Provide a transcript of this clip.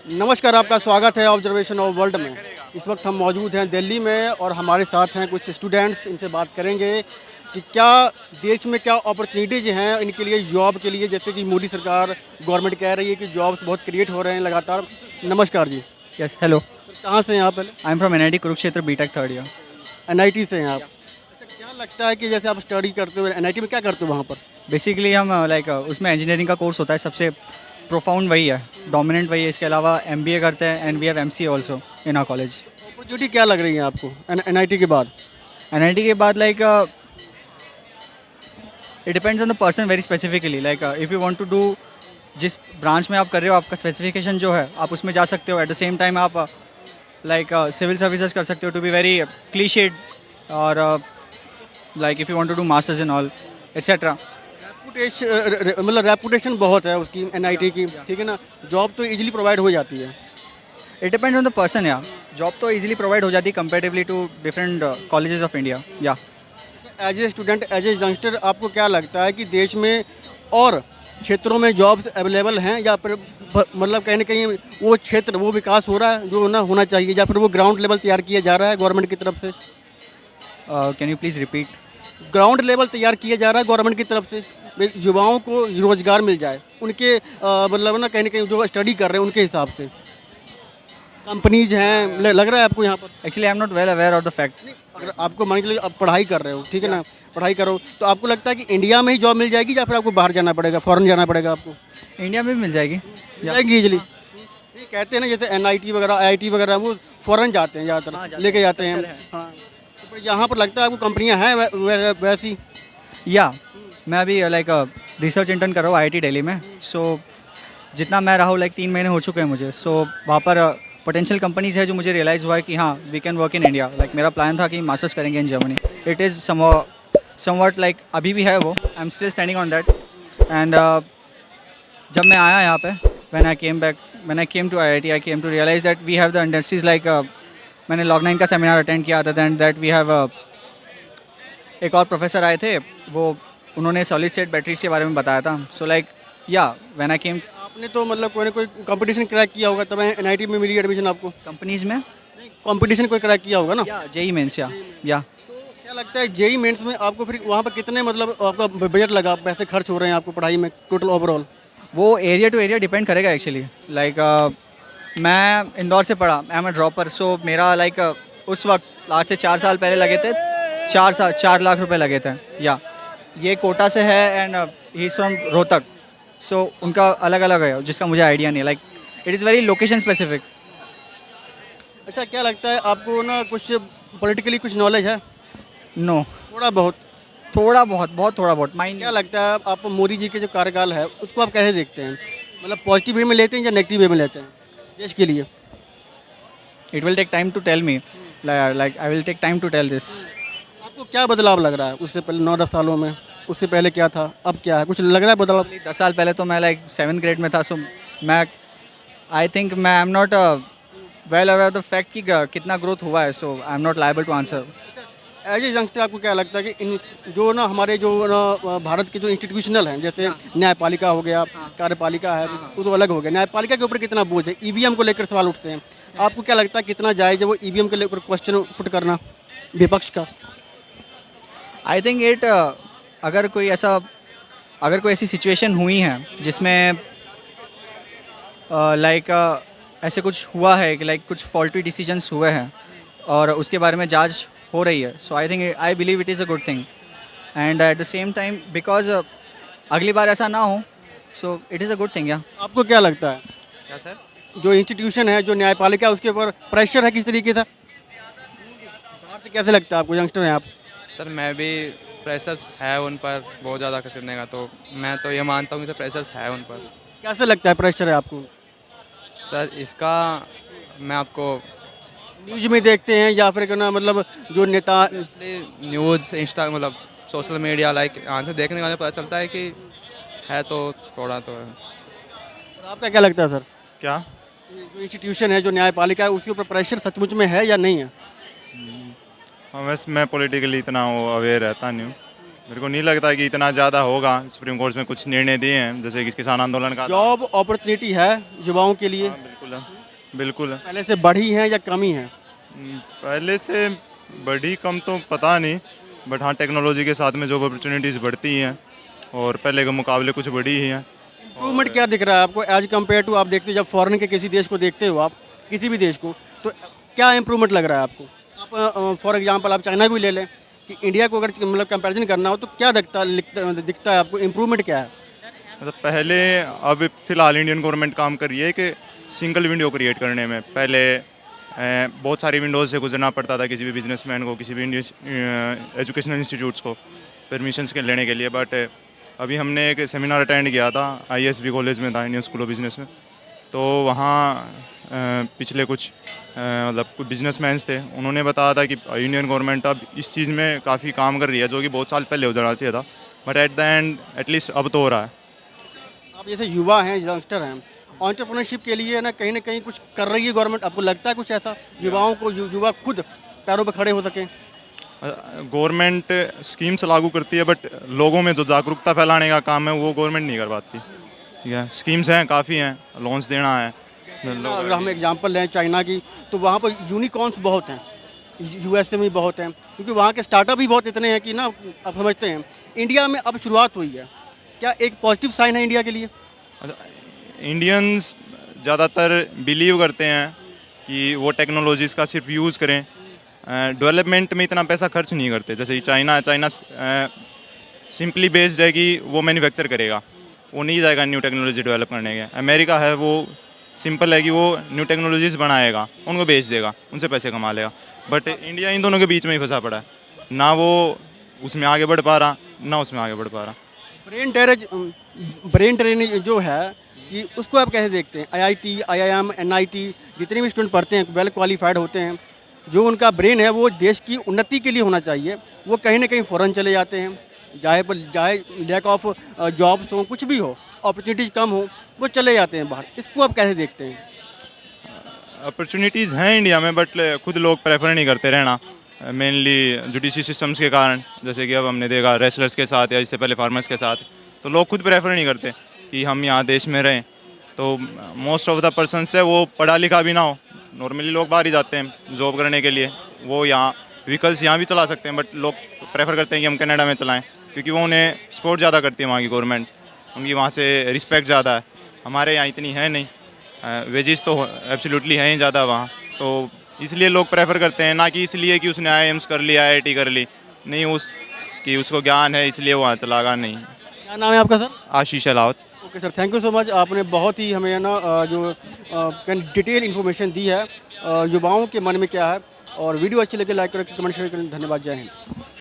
नमस्कार, आपका स्वागत है ऑब्जर्वेशन ऑफ वर्ल्ड में। इस वक्त हम मौजूद हैं दिल्ली में और हमारे साथ हैं कुछ स्टूडेंट्स। इनसे बात करेंगे कि क्या देश में क्या अपॉर्चुनिटीज़ हैं इनके लिए जॉब के लिए, जैसे कि मोदी सरकार गवर्नमेंट कह रही है कि जॉब्स बहुत क्रिएट हो रहे हैं लगातार। नमस्कार जी। Yes hello. सर, कहाँ से हैं आप? पहले I am from NIT Kurukshetra BTech third year. NIT से हैं आप? अच्छा, क्या लगता है कि जैसे आप स्टडी करते हो एनआईटी में, क्या करते हो वहाँ पर? बेसिकली हम उसमें इंजीनियरिंग का कोर्स होता है, सबसे प्रोफाउंड वही है, डोमिनेंट वही है। इसके अलावा एमबीए करते हैं and we have MCA also in our college. Opportunity क्या लग रही है आपको एनआईटी के बाद? एनआईटी के बाद it depends on the person very specifically. If you want to do, जिस ब्रांच में आप कर रहे हो आपका स्पेसिफिकेशन जो है आप उसमें जा सकते हो। एट द सेम टाइम आप सिविल सर्विसेज कर सकते हो टू बी वेरी क्लीशेड, और if you want to do masters in all etcetera. मतलब रेपुटेशन बहुत है उसकी एनआईटी की, ठीक है ना? जॉब तो इजीली प्रोवाइड हो जाती है। It depends on the person या जॉब तो इजीली प्रोवाइड हो जाती है comparatively to different colleges of India या। As a student, as a youngster, आपको क्या लगता है कि देश में और क्षेत्रों में जॉब्स अवेलेबल हैं, या फिर मतलब कहीं ना कहीं वो क्षेत्र, वो विकास हो रहा है जो ना होना चाहिए, या फिर वो ग्राउंड लेवल तैयार किया जा रहा है गवर्नमेंट की तरफ से? Can you please repeat? Ground level तैयार किया जा रहा है गवर्नमेंट की तरफ से, भाई युवाओं को रोजगार मिल जाए उनके मतलब ना कहीं जो स्टडी कर रहे हैं उनके हिसाब से कंपनीज हैं, लग रहा है आपको यहाँ पर? Actually I am not well aware of the fact. अगर आपको मान के चलिए आप पढ़ाई कर रहे हो, ठीक है ना, पढ़ाई करो, तो आपको लगता है कि इंडिया में ही जॉब मिल जाएगी, या फिर आपको बाहर जाना पड़ेगा, फॉरेन जाना पड़ेगा आपको? इंडिया में भी मिल जाएगी। मिल जाएगी इजली। ये कहते हैं ना, जैसे एनआईटी वगैरह, आईआईटी वगैरह, वो फॉरेन जाते हैं ज़्यादातर, लेके जाते हैं। हाँ, तो फिर यहाँ पर लगता है आपको कंपनियाँ हैं वैसी? या मैं अभी रिसर्च इंटर्न कर रहा हूँ आईआईटी दिल्ली में। सो जितना मैं रहा हूँ 3 महीने हो चुके हैं मुझे। सो वहाँ पर पोटेंशियल कंपनीज है जो मुझे रियलाइज़ हुआ है कि हाँ we can work in India. मेरा प्लान था कि मास्टर्स करेंगे in Germany. It is somewhat अभी भी है वो। I am still standing on that. And जब मैं आया यहाँ पे, when I came to IIT, I came to realise that we have the industries मैंने लॉग9 का सेमिनार अटेंड किया था। दैट वी हैव एक और प्रोफेसर आए थे, वो उन्होंने सॉलिड स्टेट बैटरीज के बारे में बताया था। सो व्हेन आई केम। आपने तो मतलब कोई ना कोई कंपटीशन क्रैक किया होगा, तब एनआईटी में मिली एडमिशन आपको? कंपनीज में कंपटीशन कोई क्रैक किया होगा ना? या जेई मेंस या तो क्या लगता है जेई मेंस में आपको फिर वहाँ पर कितने मतलब आपका बजट लगा, पैसे खर्च हो रहे हैं आपको पढ़ाई में टोटल ओवरऑल? वो एरिया टू एरिया डिपेंड करेगा एक्चुअली। मैं इंदौर से पढ़ा, आई एम अ ड्रॉपर। सो मेरा उस वक्त आज से 4 साल पहले लगे थे 4 लाख रुपए लगे थे। या ये कोटा से है and he is from Rohtak. So उनका अलग अलग है जिसका मुझे आइडिया नहीं। It is very location specific. अच्छा, क्या लगता है आपको ना, कुछ पॉलिटिकली कुछ नॉलेज है? नो, थोड़ा बहुत? थोड़ा बहुत, बहुत थोड़ा बहुत। माइंड क्या लगता है आप मोदी जी के जो कार्यकाल है उसको आप कैसे देखते हैं? मतलब पॉजिटिव वे में लेते हैं या नेगेटिव वे में लेते हैं देश के लिए? It will take time to tell me. I will take time to tell this. आपको क्या बदलाव लग रहा है उससे पहले 9-10 सालों में? उससे पहले क्या था, अब क्या है? कुछ लग रहा है बदलाव? 10 साल पहले तो मैं 7th ग्रेड में था। सो मैं आई थिंक मैं am not well aware the fact कि कितना ग्रोथ हुआ है। So I am not liable to answer. As a youngster, आपको क्या लगता है कि इन जो ना हमारे जो ना भारत के जो इंस्टीट्यूशनल हैं, जैसे न्यायपालिका हो गया, कार्यपालिका है, वो तो अलग हो गया, न्यायपालिका के ऊपर कितना बोझ है? ईवीएम को लेकर सवाल उठते हैं। आपको क्या लगता है कितना जायज़ है वो ईवीएम के लेकर क्वेश्चन पुट करना विपक्ष का? आई थिंक अगर कोई ऐसी सिचुएशन हुई है जिसमें ऐसे कुछ हुआ है कि कुछ फॉल्टी डिसीजंस हुए हैं और उसके बारे में जांच हो रही है। So I believe it is a good thing. And at the same time because अगली बार ऐसा ना हो, so it is a good thing. या आपको क्या लगता है क्या सर? जो इंस्टीट्यूशन है, जो न्यायपालिका है, उसके ऊपर प्रेशर है किस तरीके से? बाहर से कैसे लगता है आपको, यंगस्टर हैं आप? सर मैं भी, प्रेशर्स है उन पर बहुत ज़्यादा करने का, तो मैं तो ये मानता हूँ कि प्रेशर्स है उन पर। कैसे लगता है प्रेशर है आपको? सर इसका मैं आपको न्यूज़ में देखते हैं या फिर ना, मतलब जो नेता? न्यूज़, इंस्टा, मतलब सोशल मीडिया, यहाँ से देखने का पता चलता है कि है, तो थोड़ा तो है। और आपका क्या लगता है सर? क्या? ये जो इंस्टीट्यूशन है, जो न्यायपालिका है, उसके ऊपर प्रेशर सचमुच में है या नहीं है? हाँ, वैसे मैं पॉलिटिकली इतना अवेयर रहता नहीं हूँ। मेरे को नहीं लगता कि इतना ज़्यादा होगा। सुप्रीम कोर्ट में कुछ निर्णय दिए हैं, जैसे कि किसान आंदोलन का। जॉब अपॉर्चुनिटी है युवाओं के लिए? हाँ, बिल्कुल है। बिल्कुल है। पहले से बढ़ी हैं या कमी हैं? पहले से बढ़ी कम तो पता नहीं, बट हाँ टेक्नोलॉजी के साथ में जॉब अपॉर्चुनिटीज़ बढ़ती ही हैं और पहले के मुकाबले कुछ बढ़ी ही हैं। इम्प्रूवमेंट क्या दिख रहा है आपको एज कम्पेयर टू? आप देखते हो जब फॉरेन के किसी देश को देखते हो, आप किसी भी देश को, तो क्या इम्प्रूवमेंट लग रहा है आपको? आप फॉर एग्जांपल आप चाइना को भी ले लें कि इंडिया को अगर मतलब कंपैरिजन करना हो तो क्या दिखता है आपको? इम्प्रूवमेंट क्या है? मतलब पहले, अब फिलहाल इंडियन गवर्नमेंट काम कर रही है कि सिंगल विंडो क्रिएट करने में। पहले बहुत सारी विंडोज़ से गुजरना पड़ता था किसी भी बिजनेसमैन को, किसी भी एजुकेशनल इंस्टीट्यूट्स को परमिशंस के लेने के लिए। बट अभी हमने एक सेमिनार अटेंड किया था, ISB कॉलेज में था, इंडियन स्कूल ऑफ बिजनेस में। तो वहाँ पिछले कुछ मतलब कुछ बिजनेसमैन थे, उन्होंने बताया था कि इंडियन गवर्नमेंट अब इस चीज़ में काफ़ी काम कर रही है, जो कि बहुत साल पहले हो जाना चाहिए था, but at the end at least अब तो हो रहा है। आप जैसे युवा हैं, यंगस्टर हैं, एंटरप्रेन्योरशिप के लिए ना कहीं कुछ कर रही है गवर्नमेंट? आपको लगता है कुछ ऐसा युवाओं को, युवा खुद पैरों पर खड़े हो सकें? गवर्नमेंट स्कीम्स लागू करती है, बट लोगों में जो जागरूकता फैलाने का काम है वो गवर्नमेंट नहीं कर पाती। ठीक है, स्कीम्स हैं, काफ़ी हैं, लोन्स देना है। अगर हम एग्जांपल लें चाइना की, तो वहाँ पर यूनिकॉर्न्स बहुत हैं, USA में भी बहुत हैं, क्योंकि वहाँ के स्टार्टअप भी बहुत इतने हैं कि ना आप समझते हैं। इंडिया में अब शुरुआत हुई है, क्या एक पॉजिटिव साइन है इंडिया के लिए? इंडियंस ज़्यादातर बिलीव करते हैं कि वो टेक्नोलॉजीज़ का सिर्फ यूज़ करें, डेवलपमेंट में इतना पैसा खर्च नहीं करते। जैसे कि चाइना सिंपली बेस्ड है कि वो मैन्युफैक्चर करेगा, वो नहीं जाएगा न्यू टेक्नोलॉजी डेवलप करने के। अमेरिका है, वो सिंपल है कि वो न्यू टेक्नोलॉजीज़ बनाएगा, उनको बेच देगा, उनसे पैसे कमा लेगा। बट इंडिया इन दोनों के बीच में ही फंसा पड़ा है, ना वो उसमें आगे बढ़ पा रहा, ना उसमें आगे बढ़ पा रहा। ब्रेन ड्रेन जो है कि उसको आप कैसे देखते हैं? IIT, IIM, NIT जितने भी स्टूडेंट पढ़ते हैं वेल क्वालिफाइड होते हैं, जो उनका ब्रेन है वो देश की उन्नति के लिए होना चाहिए, वो कहीं ना कहीं फ़ॉरेन चले जाते हैं, चाहे लैक ऑफ जॉब्स हो, कुछ भी हो, अपॉर्चुनिटीज़ कम हो, वो चले जाते हैं बाहर। इसको आप कैसे देखते हैं? अपॉर्चुनिटीज़ हैं इंडिया में, बट खुद लोग प्रेफर नहीं करते रहना, मेनली जुडिशरी सिस्टम्स के कारण। जैसे कि अब हमने देखा रेसलर्स के साथ या इससे पहले फार्मर्स के साथ, तो लोग खुद प्रेफर नहीं करते कि हम यहाँ देश में रहें। तो मोस्ट ऑफ द पर्सनस है वो पढ़ा लिखा भी ना हो, नॉर्मली लोग बाहर ही जाते हैं जॉब करने के लिए। वो यहाँ व्हीकल्स यहाँ भी चला सकते हैं, बट लोग प्रेफर करते हैं कि हम कनाडा में चलाएं, क्योंकि वो उन्हें सपोर्ट ज़्यादा करती है वहाँ की गवर्नमेंट, उनकी वहाँ से रिस्पेक्ट ज़्यादा है। हमारे यहाँ इतनी है नहीं, वेजेस तो एब्सोल्युटली हैं ही ज़्यादा वहाँ, तो इसलिए लोग प्रेफर करते हैं, ना कि इसलिए कि उसने IIMs कर ली, IIT कर ली, नहीं कि उसको ज्ञान है इसलिए वहाँ चलागा नहीं। क्या नाम है आपका sir? Ashish Ahlawat. Okay sir, thank you so much. आपने बहुत ही हमें ना जो डिटेल इन्फॉर्मेशन दी है युवाओं के मन में क्या है, और वीडियो अच्छी लगे लाइक करें, कमेंट शेयर करें। धन्यवाद, जय हिंद।